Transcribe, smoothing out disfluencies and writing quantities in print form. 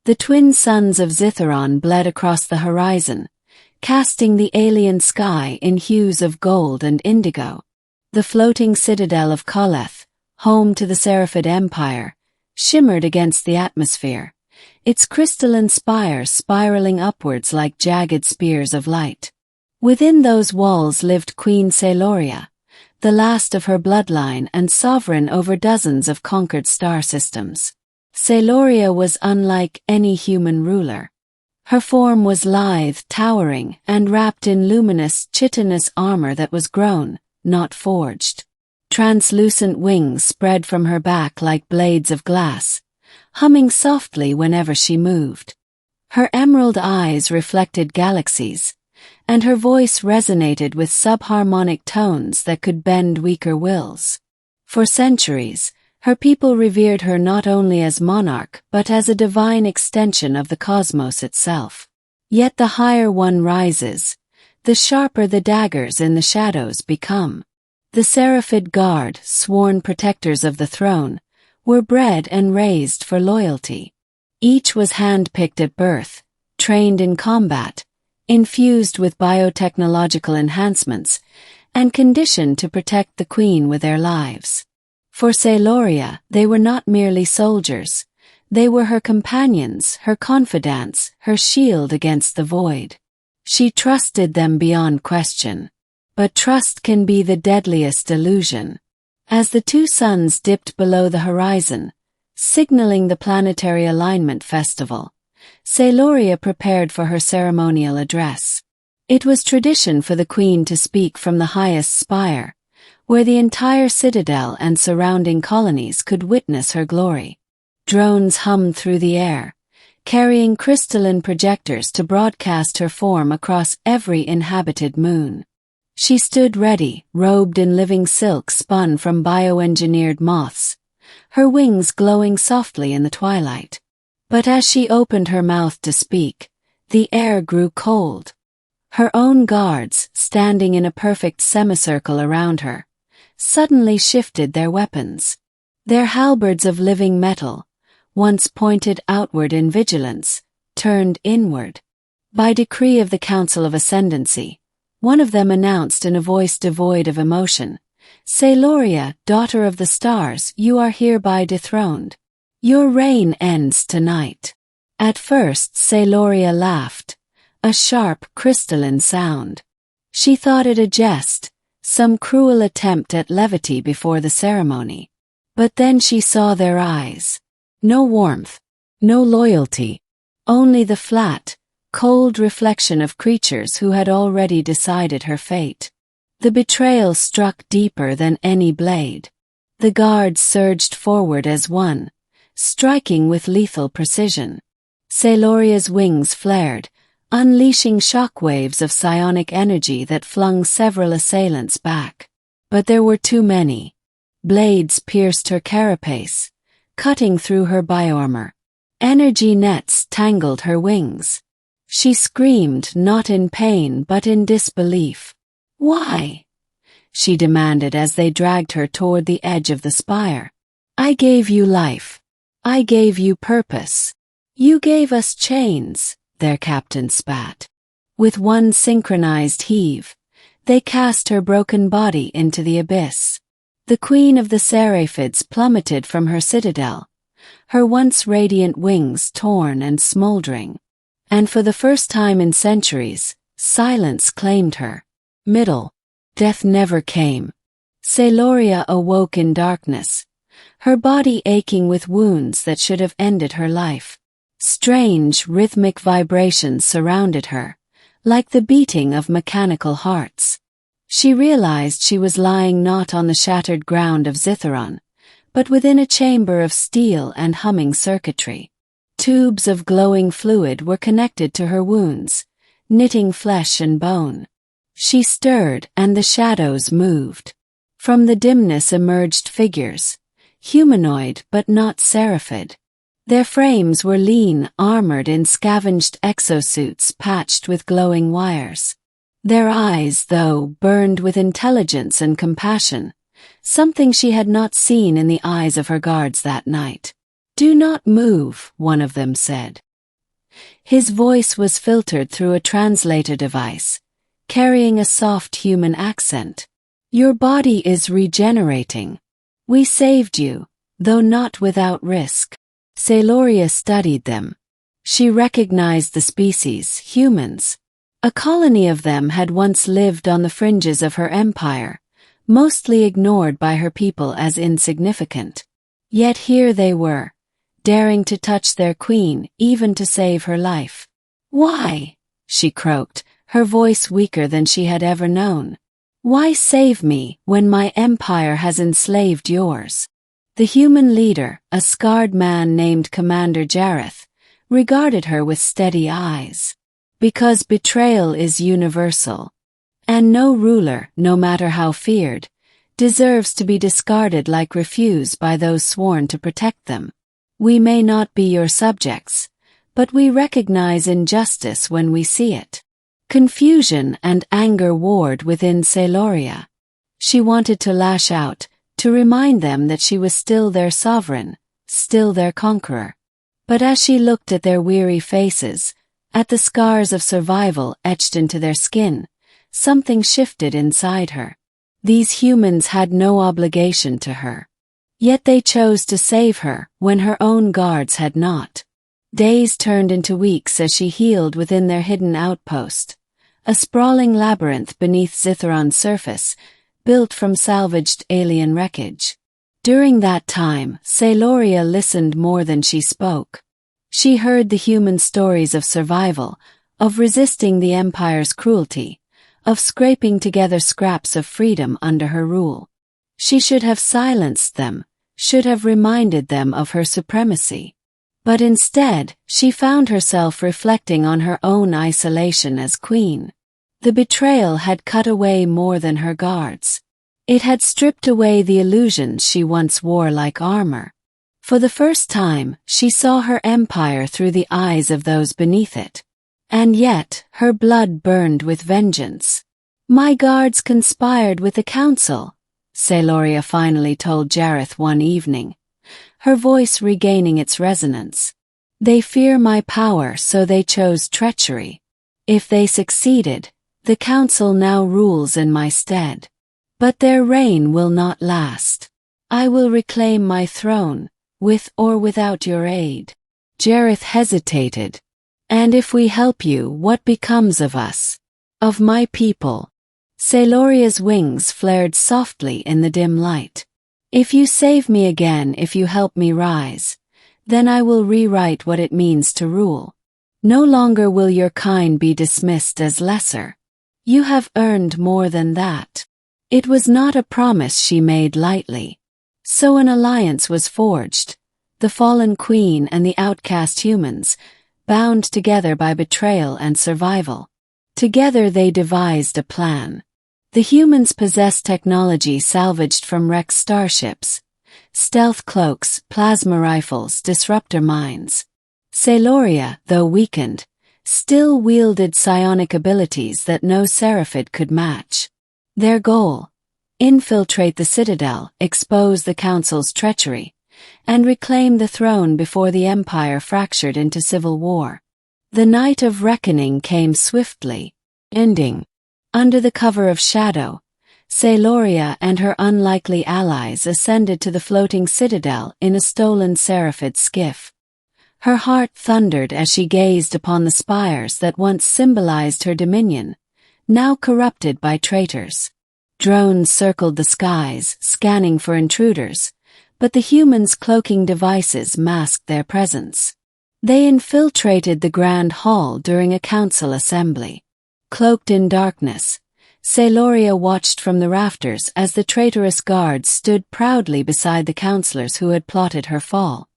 The twin suns of Zitharon bled across the horizon, casting the alien sky in hues of gold and indigo. The floating citadel of Koleth, home to the Seraphid Empire, shimmered against the atmosphere, its crystalline spires spiraling upwards like jagged spears of light. Within those walls lived Queen Celoria, the last of her bloodline and sovereign over dozens of conquered star systems. Celoria was unlike any human ruler. Her form was lithe, towering, and wrapped in luminous, chitinous armor that was grown, not forged. Translucent wings spread from her back like blades of glass, humming softly whenever she moved. Her emerald eyes reflected galaxies, and her voice resonated with subharmonic tones that could bend weaker wills. For centuries, her people revered her not only as monarch but as a divine extension of the cosmos itself. Yet the higher one rises, the sharper the daggers in the shadows become. The Seraphid Guard, sworn protectors of the throne, were bred and raised for loyalty. Each was hand-picked at birth, trained in combat, infused with biotechnological enhancements, and conditioned to protect the queen with their lives. For Celoria, they were not merely soldiers. They were her companions, her confidants, her shield against the void. She trusted them beyond question. But trust can be the deadliest illusion. As the two suns dipped below the horizon, signaling the planetary alignment festival, Celoria prepared for her ceremonial address. It was tradition for the queen to speak from the highest spire, where the entire citadel and surrounding colonies could witness her glory. Drones hummed through the air, carrying crystalline projectors to broadcast her form across every inhabited moon. She stood ready, robed in living silk spun from bioengineered moths, her wings glowing softly in the twilight. But as she opened her mouth to speak, the air grew cold. Her own guards, standing in a perfect semicircle around her, suddenly shifted their weapons. Their halberds of living metal, once pointed outward in vigilance, turned inward. By decree of the Council of Ascendancy, one of them announced in a voice devoid of emotion, "Celoria, daughter of the stars, you are hereby dethroned. Your reign ends tonight." At first Celoria laughed, a sharp, crystalline sound. She thought it a jest, some cruel attempt at levity before the ceremony. But then she saw their eyes. No warmth, no loyalty, only the flat, cold reflection of creatures who had already decided her fate. The betrayal struck deeper than any blade. The guards surged forward as one, striking with lethal precision. Celoria's wings flared, unleashing shockwaves of psionic energy that flung several assailants back. But there were too many. Blades pierced her carapace, cutting through her bioarmor. Energy nets tangled her wings. She screamed not in pain but in disbelief. "Why?" she demanded as they dragged her toward the edge of the spire. "I gave you life. I gave you purpose. You gave us chains," their captain spat. With one synchronized heave, they cast her broken body into the abyss. The queen of the Seraphids plummeted from her citadel, her once radiant wings torn and smoldering. And for the first time in centuries, silence claimed her. Death never came. Celoria awoke in darkness, her body aching with wounds that should have ended her life. Strange, rhythmic vibrations surrounded her, like the beating of mechanical hearts. She realized she was lying not on the shattered ground of Zitharon, but within a chamber of steel and humming circuitry. Tubes of glowing fluid were connected to her wounds, knitting flesh and bone. She stirred, and the shadows moved. From the dimness emerged figures, humanoid but not seraphid. Their frames were lean, armored in scavenged exosuits patched with glowing wires. Their eyes, though, burned with intelligence and compassion, something she had not seen in the eyes of her guards that night. "Do not move," one of them said. His voice was filtered through a translator device, carrying a soft human accent. "Your body is regenerating. We saved you, though not without risk." Saloria studied them. She recognized the species, humans. A colony of them had once lived on the fringes of her empire, mostly ignored by her people as insignificant. Yet here they were, daring to touch their queen, even to save her life. "Why?" she croaked, her voice weaker than she had ever known. "Why save me when my empire has enslaved yours?" The human leader, a scarred man named Commander Jareth, regarded her with steady eyes. "Because betrayal is universal. And no ruler, no matter how feared, deserves to be discarded like refuse by those sworn to protect them. We may not be your subjects, but we recognize injustice when we see it." Confusion and anger warred within Saloria. She wanted to lash out, to remind them that she was still their sovereign, still their conqueror. But as she looked at their weary faces, at the scars of survival etched into their skin, something shifted inside her. These humans had no obligation to her. Yet they chose to save her when her own guards had not. Days turned into weeks as she healed within their hidden outpost, a sprawling labyrinth beneath Zitharon's surface, built from salvaged alien wreckage. During that time, Saloria listened more than she spoke. She heard the human stories of survival, of resisting the Empire's cruelty, of scraping together scraps of freedom under her rule. She should have silenced them, should have reminded them of her supremacy. But instead, she found herself reflecting on her own isolation as queen. The betrayal had cut away more than her guards. It had stripped away the illusions she once wore like armor. For the first time, she saw her empire through the eyes of those beneath it. And yet, her blood burned with vengeance. "My guards conspired with the council," Saloria finally told Jareth one evening, her voice regaining its resonance. "They fear my power, so they chose treachery. If they succeeded, the council now rules in my stead. But their reign will not last. I will reclaim my throne, with or without your aid." Jareth hesitated. "And if we help you, what becomes of us? Of my people?" Saloria's wings flared softly in the dim light. "If you save me again, if you help me rise, then I will rewrite what it means to rule. No longer will your kind be dismissed as lesser. You have earned more than that." It was not a promise she made lightly. So an alliance was forged, the fallen queen and the outcast humans, bound together by betrayal and survival. Together they devised a plan. The humans possessed technology salvaged from wrecked starships, stealth cloaks, plasma rifles, disruptor mines. Saloria, though weakened, still wielded psionic abilities that no Seraphid could match. Their goal: infiltrate the Citadel, expose the Council's treachery, and reclaim the throne before the Empire fractured into civil war. The night of reckoning came swiftly, ending. Under the cover of shadow, Saloria and her unlikely allies ascended to the floating citadel in a stolen Seraphid skiff. Her heart thundered as she gazed upon the spires that once symbolized her dominion, now corrupted by traitors. Drones circled the skies, scanning for intruders, but the humans' cloaking devices masked their presence. They infiltrated the Grand Hall during a council assembly. Cloaked in darkness, Saloria watched from the rafters as the traitorous guards stood proudly beside the counselors who had plotted her fall.